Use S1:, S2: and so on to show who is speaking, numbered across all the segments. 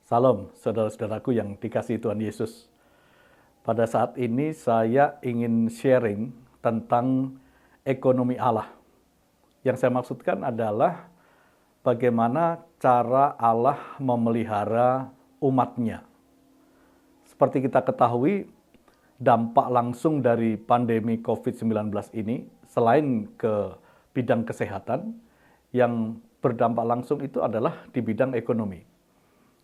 S1: Salam, saudara-saudaraku yang dikasihi Tuhan Yesus. Pada saat ini saya ingin sharing tentang ekonomi Allah. Yang saya maksudkan adalah bagaimana cara Allah memelihara umatnya. Seperti kita ketahui, dampak langsung dari pandemi COVID-19 ini, selain ke bidang kesehatan, yang berdampak langsung itu adalah di bidang ekonomi.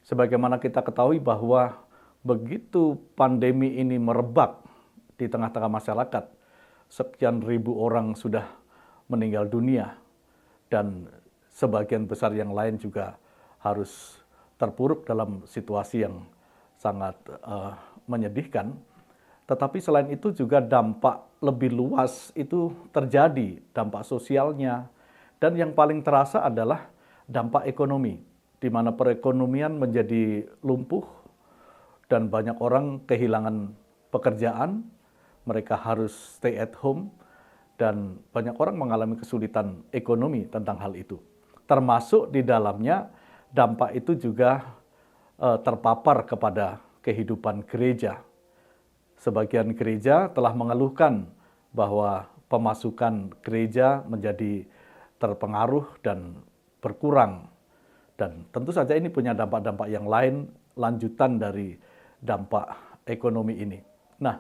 S1: Sebagaimana kita ketahui bahwa begitu pandemi ini merebak di tengah-tengah masyarakat, sekian ribu orang sudah meninggal dunia, dan sebagian besar yang lain juga harus terpuruk dalam situasi yang sangat menyedihkan. Tetapi selain itu juga dampak lebih luas itu terjadi, dampak sosialnya, dan yang paling terasa adalah dampak ekonomi, di mana perekonomian menjadi lumpuh dan banyak orang kehilangan pekerjaan, mereka harus stay at home, dan banyak orang mengalami kesulitan ekonomi tentang hal itu. Termasuk di dalamnya dampak itu juga terpapar kepada kehidupan gereja. Sebagian gereja telah mengeluhkan bahwa pemasukan gereja menjadi terpengaruh dan berkurang. Dan tentu saja ini punya dampak-dampak yang lain, lanjutan dari dampak ekonomi ini. Nah,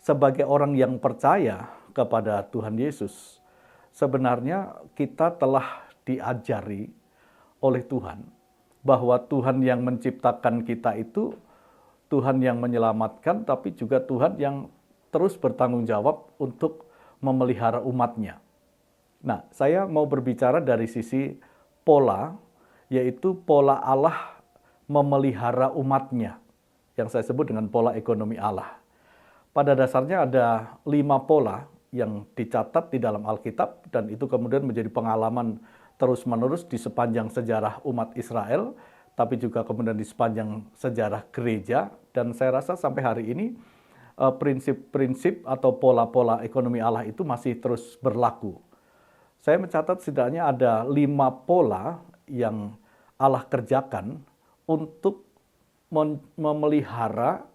S1: sebagai orang yang percaya kepada Tuhan Yesus, sebenarnya kita telah diajari oleh Tuhan bahwa Tuhan yang menciptakan kita itu Tuhan yang menyelamatkan, tapi juga Tuhan yang terus bertanggung jawab untuk memelihara umatnya. Nah, saya mau berbicara dari sisi pola, yaitu pola Allah memelihara umatnya, yang saya sebut dengan pola ekonomi Allah. Pada dasarnya ada 5 pola yang dicatat di dalam Alkitab, dan itu kemudian menjadi pengalaman terus-menerus di sepanjang sejarah umat Israel, tapi juga kemudian di sepanjang sejarah gereja, dan saya rasa sampai hari ini prinsip-prinsip atau pola-pola ekonomi Allah itu masih terus berlaku. Saya mencatat setidaknya ada 5 pola yang Allah kerjakan untuk memelihara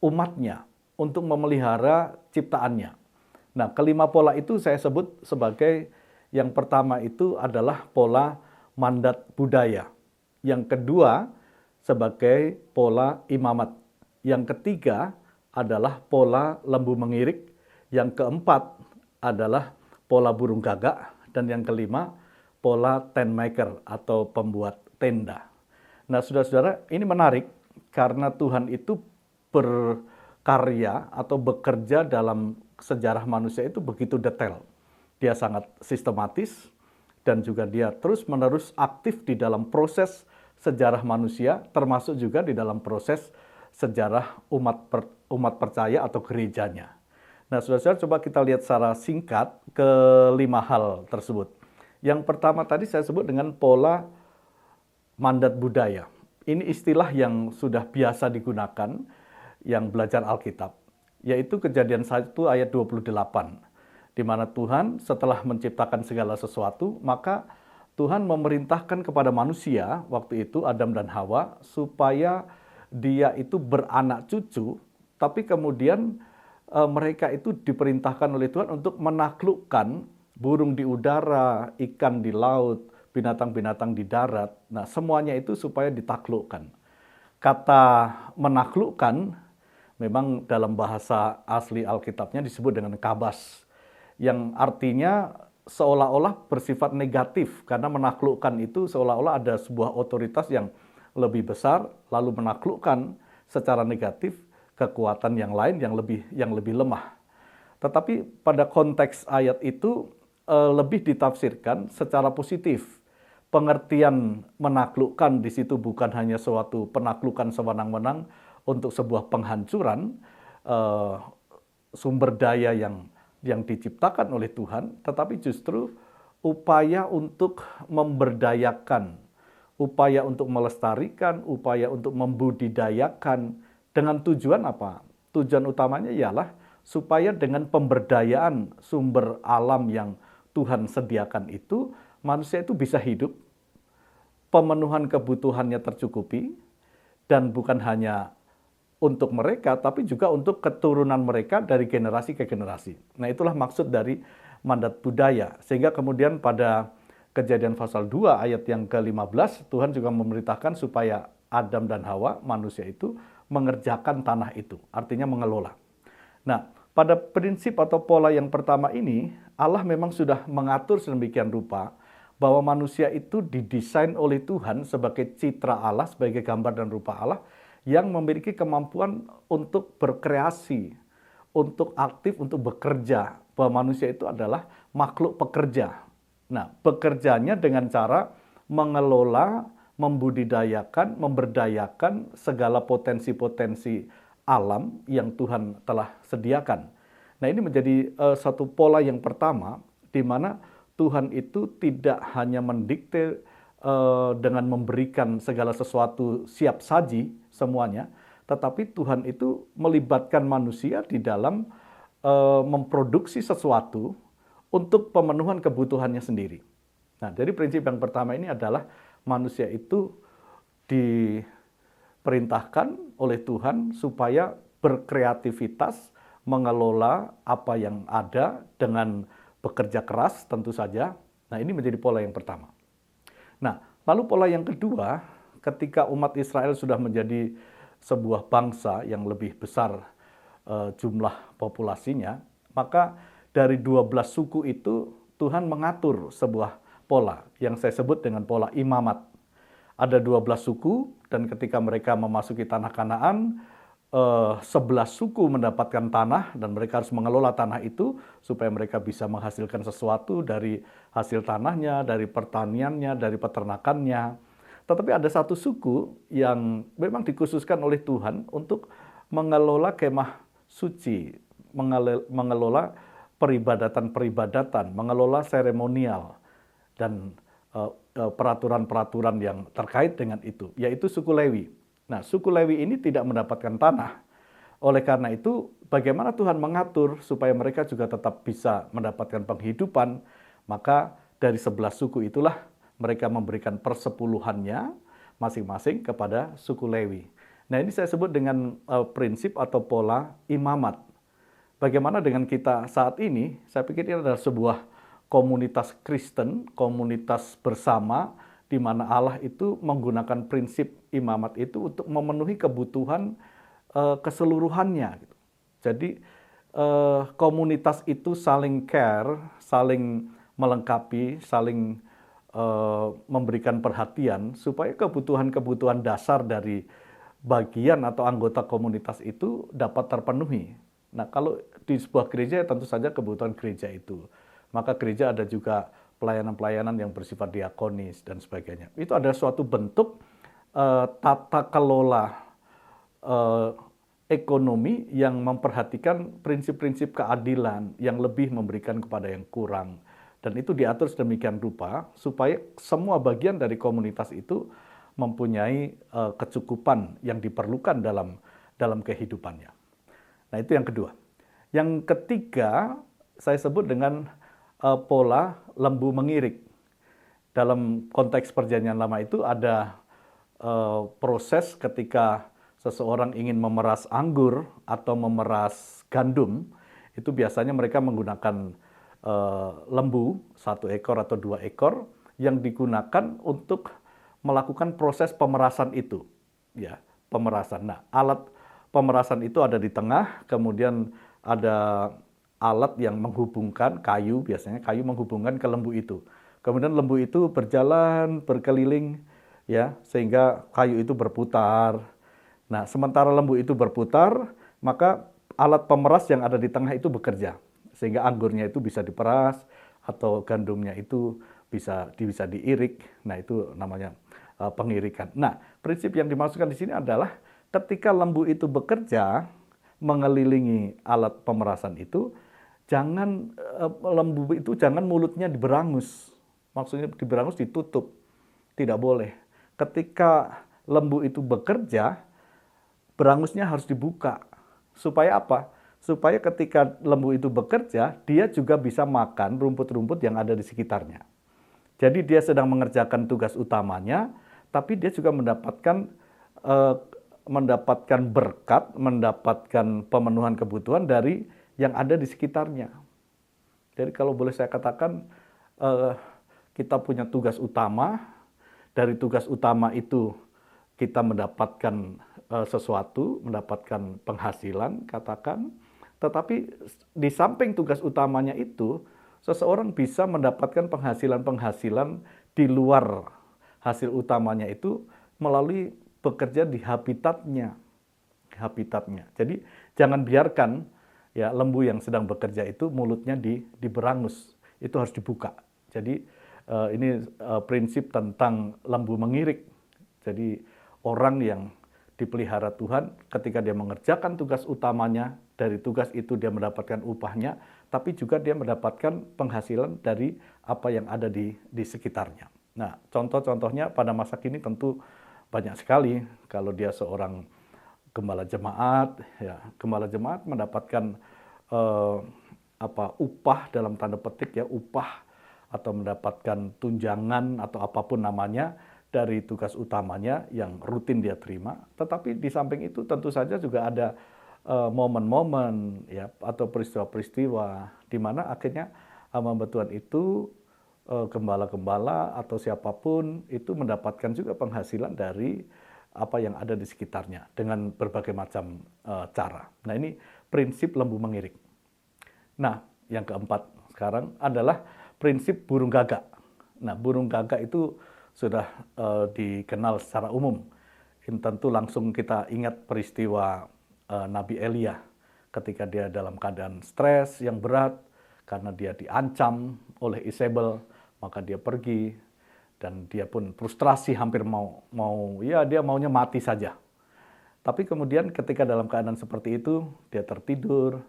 S1: umatnya, untuk memelihara ciptaannya. Nah, kelima pola itu saya sebut sebagai, yang pertama itu adalah pola mandat budaya. Yang kedua sebagai pola imamat. Yang ketiga adalah pola lembu mengirik. Yang keempat adalah pola burung gagak, dan yang kelima pola tent maker atau pembuat tenda. Nah, saudara-saudara, ini menarik karena Tuhan itu berkarya atau bekerja dalam sejarah manusia itu begitu detail. Dia sangat sistematis dan juga dia terus-menerus aktif di dalam proses sejarah manusia, termasuk juga di dalam proses sejarah umat percaya atau gerejanya. Nah, saudara-saudara, coba kita lihat secara singkat kelima hal tersebut. Yang pertama tadi saya sebut dengan pola mandat budaya. Ini istilah yang sudah biasa digunakan yang belajar Alkitab, yaitu Kejadian 1 ayat 28, di mana Tuhan setelah menciptakan segala sesuatu, maka Tuhan memerintahkan kepada manusia, waktu itu Adam dan Hawa, supaya dia itu beranak cucu, tapi kemudian mereka itu diperintahkan oleh Tuhan untuk menaklukkan burung di udara, ikan di laut, binatang-binatang di darat. Nah, semuanya itu supaya ditaklukkan. Kata menaklukkan memang dalam bahasa asli Alkitabnya disebut dengan kabas, yang artinya seolah-olah bersifat negatif, karena menaklukkan itu seolah-olah ada sebuah otoritas yang lebih besar, lalu menaklukkan secara negatif kekuatan yang lain yang lebih lemah. Tetapi pada konteks ayat itu lebih ditafsirkan secara positif. Pengertian menaklukkan di situ bukan hanya suatu penaklukan sewenang-wenang untuk sebuah penghancuran sumber daya yang diciptakan oleh Tuhan, tetapi justru upaya untuk memberdayakan, upaya untuk melestarikan, upaya untuk membudidayakan. Dengan tujuan apa? Tujuan utamanya ialah supaya dengan pemberdayaan sumber alam yang Tuhan sediakan itu, manusia itu bisa hidup, pemenuhan kebutuhannya tercukupi, Dan bukan hanya untuk mereka, tapi juga untuk keturunan mereka dari generasi ke generasi. Nah, itulah maksud dari mandat budaya. Sehingga kemudian pada Kejadian pasal 2 ayat yang ke-15, Tuhan juga memerintahkan supaya Adam dan Hawa, manusia itu, mengerjakan tanah itu. Artinya mengelola. Nah, pada prinsip atau pola yang pertama ini, Allah memang sudah mengatur sedemikian rupa bahwa manusia itu didesain oleh Tuhan sebagai citra Allah, sebagai gambar dan rupa Allah, yang memiliki kemampuan untuk berkreasi, untuk aktif, untuk bekerja. Bahwa manusia itu adalah makhluk pekerja. Nah, bekerjanya dengan cara mengelola, membudidayakan, memberdayakan segala potensi-potensi alam yang Tuhan telah sediakan. Nah, ini menjadi satu pola yang pertama, di mana Tuhan itu tidak hanya mendikte dengan memberikan segala sesuatu siap saji semuanya, tetapi Tuhan itu melibatkan manusia di dalam memproduksi sesuatu untuk pemenuhan kebutuhannya sendiri. Nah, jadi prinsip yang pertama ini adalah manusia itu diperintahkan oleh Tuhan supaya berkreativitas, mengelola apa yang ada dengan bekerja keras tentu saja. Nah, ini menjadi pola yang pertama. Nah, lalu pola yang kedua, ketika umat Israel sudah menjadi sebuah bangsa yang lebih besar jumlah populasinya, maka dari 12 suku itu Tuhan mengatur sebuah pola yang saya sebut dengan pola imamat. Ada 12 suku, dan ketika mereka memasuki tanah Kanaan, 11 suku mendapatkan tanah, dan mereka harus mengelola tanah itu supaya mereka bisa menghasilkan sesuatu dari hasil tanahnya, dari pertaniannya, dari peternakannya. Tetapi ada satu suku yang memang dikhususkan oleh Tuhan untuk mengelola kemah suci, mengelola peribadatan-peribadatan, mengelola seremonial, dan peraturan-peraturan yang terkait dengan itu, yaitu suku Lewi. Nah, suku Lewi ini tidak mendapatkan tanah. Oleh karena itu, bagaimana Tuhan mengatur supaya mereka juga tetap bisa mendapatkan penghidupan, maka dari 11 suku itulah mereka memberikan persepuluhannya masing-masing kepada suku Lewi. Nah, ini saya sebut dengan prinsip atau pola imamat. Bagaimana dengan kita saat ini? Saya pikir ini adalah sebuah komunitas Kristen, komunitas bersama, di mana Allah itu menggunakan prinsip imamat itu untuk memenuhi kebutuhan keseluruhannya. Jadi komunitas itu saling care, saling melengkapi, saling memberikan perhatian supaya kebutuhan-kebutuhan dasar dari bagian atau anggota komunitas itu dapat terpenuhi. Nah, kalau di sebuah gereja tentu saja kebutuhan gereja itu. Maka gereja ada juga pelayanan-pelayanan yang bersifat diakonis dan sebagainya. Itu adalah suatu bentuk tata kelola ekonomi yang memperhatikan prinsip-prinsip keadilan, yang lebih memberikan kepada yang kurang. Dan itu diatur sedemikian rupa supaya semua bagian dari komunitas itu mempunyai kecukupan yang diperlukan dalam kehidupannya. Nah, itu yang kedua. Yang ketiga, saya sebut dengan pola lembu mengirik. Dalam konteks perjanjian lama itu ada proses ketika seseorang ingin memeras anggur atau memeras gandum, itu biasanya mereka menggunakan lembu, 1 ekor atau 2 ekor, yang digunakan untuk melakukan proses pemerasan itu. Ya, pemerasan. Nah, alat pemerasan itu ada di tengah, kemudian ada alat yang menghubungkan kayu, biasanya kayu menghubungkan ke lembu itu. Kemudian lembu itu berjalan berkeliling, ya, sehingga kayu itu berputar. Nah, sementara lembu itu berputar, maka alat pemeras yang ada di tengah itu bekerja, sehingga anggurnya itu bisa diperas atau gandumnya itu bisa diirik. Nah, itu namanya pengirikan. Nah, prinsip yang dimaksudkan di sini adalah ketika lembu itu bekerja mengelilingi alat pemerasan itu, lembu itu jangan mulutnya diberangus. Maksudnya diberangus, ditutup. Tidak boleh. Ketika lembu itu bekerja, berangusnya harus dibuka. Supaya apa? Supaya ketika lembu itu bekerja, dia juga bisa makan rumput-rumput yang ada di sekitarnya. Jadi dia sedang mengerjakan tugas utamanya, tapi dia juga mendapatkan mendapatkan berkat, mendapatkan pemenuhan kebutuhan dari yang ada di sekitarnya. Jadi kalau boleh saya katakan, kita punya tugas utama. Dari tugas utama itu kita mendapatkan sesuatu, mendapatkan penghasilan, katakan. Tetapi di samping tugas utamanya itu, seseorang bisa mendapatkan penghasilan-penghasilan di luar hasil utamanya itu melalui bekerja di habitatnya. Jadi jangan biarkan ya lembu yang sedang bekerja itu mulutnya diberangus, itu harus dibuka. Jadi ini prinsip tentang lembu mengirik. Jadi orang yang dipelihara Tuhan ketika dia mengerjakan tugas utamanya, dari tugas itu dia mendapatkan upahnya, tapi juga dia mendapatkan penghasilan dari apa yang ada di sekitarnya. Nah, contoh-contohnya pada masa kini tentu banyak sekali. Kalau dia seorang gembala jemaat, ya gembala jemaat mendapatkan upah dalam tanda petik ya, upah atau mendapatkan tunjangan atau apapun namanya dari tugas utamanya yang rutin dia terima. Tetapi di samping itu tentu saja juga ada momen-momen ya atau peristiwa-peristiwa di mana akhirnya hamba Tuhan itu gembala-gembala atau siapapun itu mendapatkan juga penghasilan dari apa yang ada di sekitarnya dengan berbagai macam cara. Nah, ini prinsip lembu mengirik. Nah, yang keempat sekarang adalah prinsip burung gagak. Nah, burung gagak itu sudah dikenal secara umum. Ini tentu langsung kita ingat peristiwa Nabi Elia ketika dia dalam keadaan stres yang berat karena dia diancam oleh Isabel, maka dia pergi dan dia pun frustrasi hampir dia maunya mati saja. Tapi kemudian ketika dalam keadaan seperti itu, dia tertidur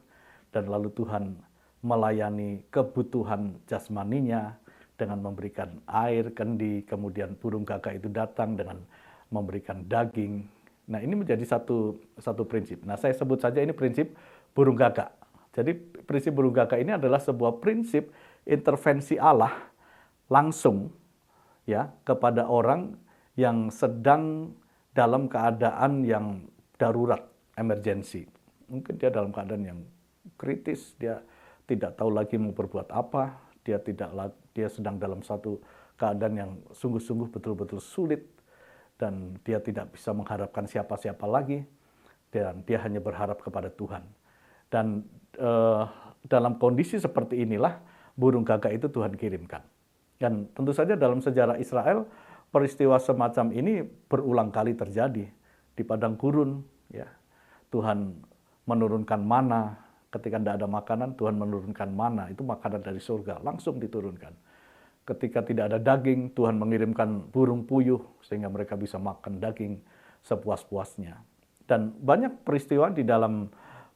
S1: dan lalu Tuhan melayani kebutuhan jasmaninya dengan memberikan air kendi, kemudian burung gagak itu datang dengan memberikan daging. Nah, ini menjadi satu prinsip. Nah, saya sebut saja ini prinsip burung gagak. Jadi prinsip burung gagak ini adalah sebuah prinsip intervensi Allah langsung ya kepada orang yang sedang dalam keadaan yang darurat, emergensi. Mungkin dia dalam keadaan yang kritis, dia tidak tahu lagi mau berbuat apa, dia sedang dalam satu keadaan yang sungguh-sungguh betul-betul sulit dan dia tidak bisa mengharapkan siapa-siapa lagi dan dia hanya berharap kepada Tuhan. Dan dalam kondisi seperti inilah burung gagak itu Tuhan kirimkan. Dan tentu saja dalam sejarah Israel peristiwa semacam ini berulang kali terjadi di padang gurun. Ya, Tuhan menurunkan mana ketika tidak ada makanan, Tuhan menurunkan mana, itu makanan dari surga langsung diturunkan. Ketika tidak ada daging, Tuhan mengirimkan burung puyuh sehingga mereka bisa makan daging sepuas-puasnya. Dan banyak peristiwa di dalam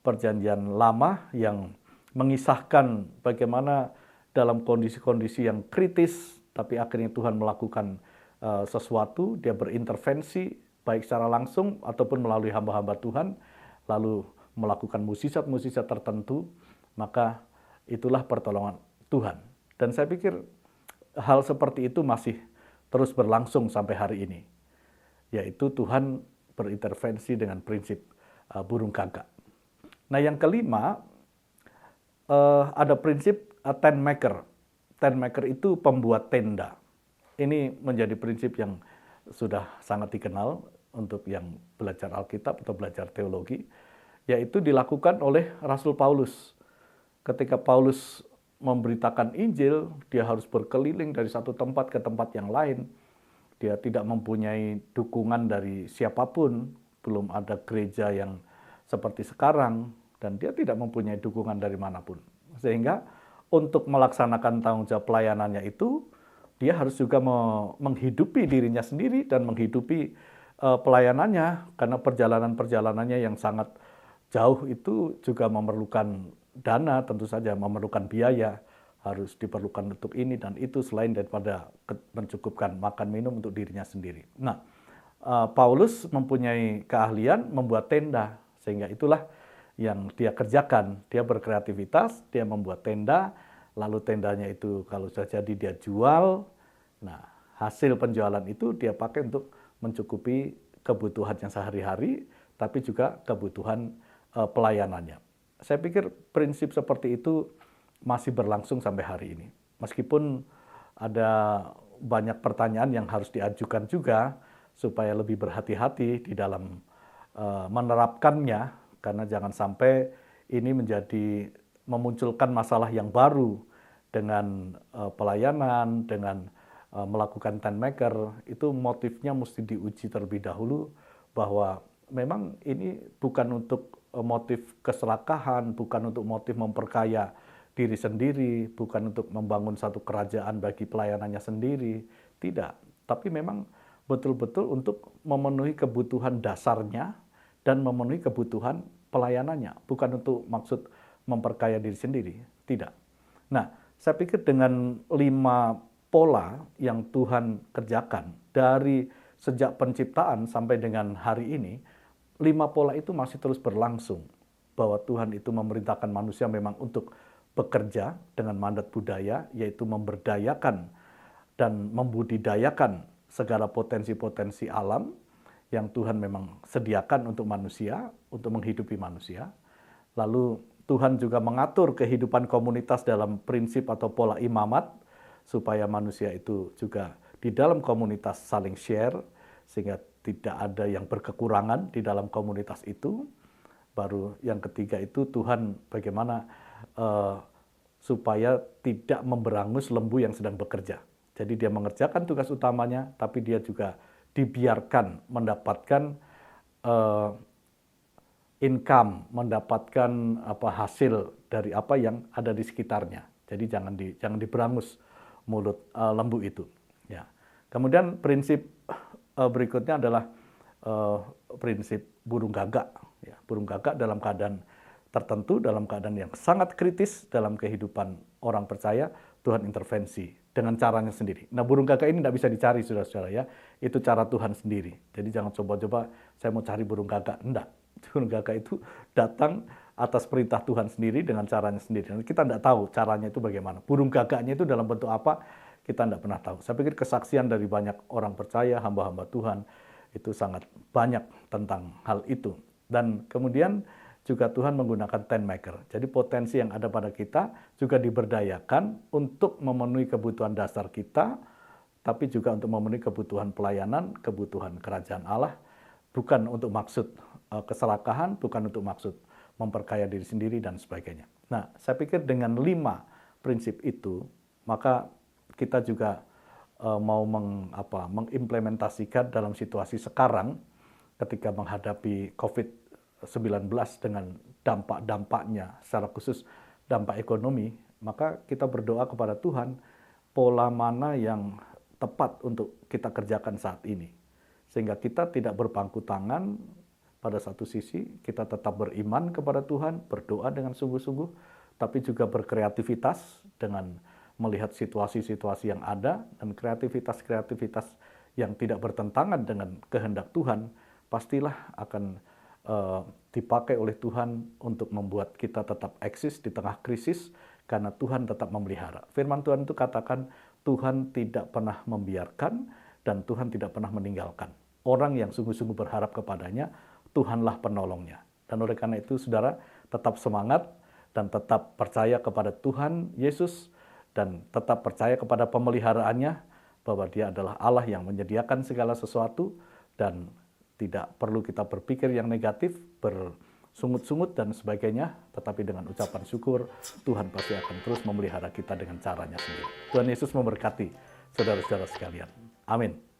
S1: Perjanjian Lama yang mengisahkan bagaimana dalam kondisi-kondisi yang kritis, tapi akhirnya Tuhan melakukan sesuatu, dia berintervensi, baik secara langsung ataupun melalui hamba-hamba Tuhan, lalu melakukan mukjizat-mukjizat tertentu, maka itulah pertolongan Tuhan. Dan saya pikir hal seperti itu masih terus berlangsung sampai hari ini, yaitu Tuhan berintervensi dengan prinsip burung gagak. Nah, yang kelima, ada prinsip tent maker. Tent maker itu pembuat tenda. Ini menjadi prinsip yang sudah sangat dikenal untuk yang belajar Alkitab atau belajar teologi, yaitu dilakukan oleh Rasul Paulus. Ketika Paulus memberitakan Injil, dia harus berkeliling dari satu tempat ke tempat yang lain. Dia tidak mempunyai dukungan dari siapapun, belum ada gereja yang seperti sekarang, dan dia tidak mempunyai dukungan dari manapun. Sehingga untuk melaksanakan tanggung jawab pelayanannya itu, dia harus juga menghidupi dirinya sendiri dan menghidupi pelayanannya, karena perjalanan-perjalanannya yang sangat jauh itu juga memerlukan dana, tentu saja memerlukan biaya, harus diperlukan untuk ini dan itu selain daripada mencukupkan makan minum untuk dirinya sendiri. Nah, Paulus mempunyai keahlian membuat tenda, sehingga itulah yang dia kerjakan. Dia berkreativitas, dia membuat tenda, lalu tendanya itu kalau sudah jadi dia jual. Nah, hasil penjualan itu dia pakai untuk mencukupi kebutuhannya sehari-hari, tapi juga kebutuhan pelayanannya. Saya pikir prinsip seperti itu masih berlangsung sampai hari ini. Meskipun ada banyak pertanyaan yang harus diajukan juga supaya lebih berhati-hati di dalam menerapkannya, karena jangan sampai ini menjadi memunculkan masalah yang baru dengan pelayanan, dengan melakukan tent maker. Itu motifnya mesti diuji terlebih dahulu bahwa memang ini bukan untuk motif keserakahan, bukan untuk motif memperkaya diri sendiri, bukan untuk membangun satu kerajaan bagi pelayanannya sendiri, tidak. Tapi memang betul-betul untuk memenuhi kebutuhan dasarnya dan memenuhi kebutuhan pelayanannya, bukan untuk maksud memperkaya diri sendiri, tidak. Nah, saya pikir dengan 5 pola yang Tuhan kerjakan dari sejak penciptaan sampai dengan hari ini, 5 pola itu masih terus berlangsung. Bahwa Tuhan itu memerintahkan manusia memang untuk bekerja dengan mandat budaya, yaitu memberdayakan dan membudidayakan segala potensi-potensi alam yang Tuhan memang sediakan untuk manusia, untuk menghidupi manusia. Lalu Tuhan juga mengatur kehidupan komunitas dalam prinsip atau pola imamat, supaya manusia itu juga di dalam komunitas saling share, sehingga tidak ada yang berkekurangan di dalam komunitas itu. Baru yang ketiga itu Tuhan bagaimana supaya tidak memberangus lembu yang sedang bekerja. Jadi dia mengerjakan tugas utamanya, tapi dia juga dibiarkan mendapatkan income, mendapatkan hasil dari apa yang ada di sekitarnya. Jadi jangan diberangus mulut lembu itu. Ya. Kemudian prinsip berikutnya adalah prinsip burung gagak. Ya, burung gagak dalam keadaan tertentu, dalam keadaan yang sangat kritis dalam kehidupan orang percaya, Tuhan intervensi dengan caranya sendiri. Nah, burung gagak ini tidak bisa dicari, saudara-saudara ya. Itu cara Tuhan sendiri. Jadi jangan coba-coba saya mau cari burung gagak. Enggak. Burung gagak itu datang atas perintah Tuhan sendiri dengan caranya sendiri. Dan kita tidak tahu caranya itu bagaimana. Burung gagaknya itu dalam bentuk apa, kita tidak pernah tahu. Saya pikir kesaksian dari banyak orang percaya, hamba-hamba Tuhan, itu sangat banyak tentang hal itu. Dan kemudian juga Tuhan menggunakan tent maker. Jadi potensi yang ada pada kita juga diberdayakan untuk memenuhi kebutuhan dasar kita, tapi juga untuk memenuhi kebutuhan pelayanan, kebutuhan kerajaan Allah, bukan untuk maksud keserakahan, bukan untuk maksud memperkaya diri sendiri dan sebagainya. Nah, saya pikir dengan 5 prinsip itu, maka kita juga mau mengimplementasikan dalam situasi sekarang ketika menghadapi COVID-19 dengan dampak-dampaknya, secara khusus dampak ekonomi, maka kita berdoa kepada Tuhan, pola mana yang tepat untuk kita kerjakan saat ini. Sehingga kita tidak berpangku tangan, pada satu sisi kita tetap beriman kepada Tuhan, berdoa dengan sungguh-sungguh, tapi juga berkreativitas dengan melihat situasi-situasi yang ada, dan kreativitas-kreativitas yang tidak bertentangan dengan kehendak Tuhan, pastilah akan dipakai oleh Tuhan untuk membuat kita tetap eksis di tengah krisis, karena Tuhan tetap memelihara. Firman Tuhan itu katakan, Tuhan tidak pernah membiarkan dan Tuhan tidak pernah meninggalkan. Orang yang sungguh-sungguh berharap kepadanya, Tuhanlah penolongnya. Dan oleh karena itu, saudara, tetap semangat dan tetap percaya kepada Tuhan Yesus, dan tetap percaya kepada pemeliharaannya, bahwa Dia adalah Allah yang menyediakan segala sesuatu, dan tidak perlu kita berpikir yang negatif, bersungut-sungut dan sebagainya, tetapi dengan ucapan syukur, Tuhan pasti akan terus memelihara kita dengan caranya sendiri. Tuhan Yesus memberkati saudara-saudara sekalian. Amin.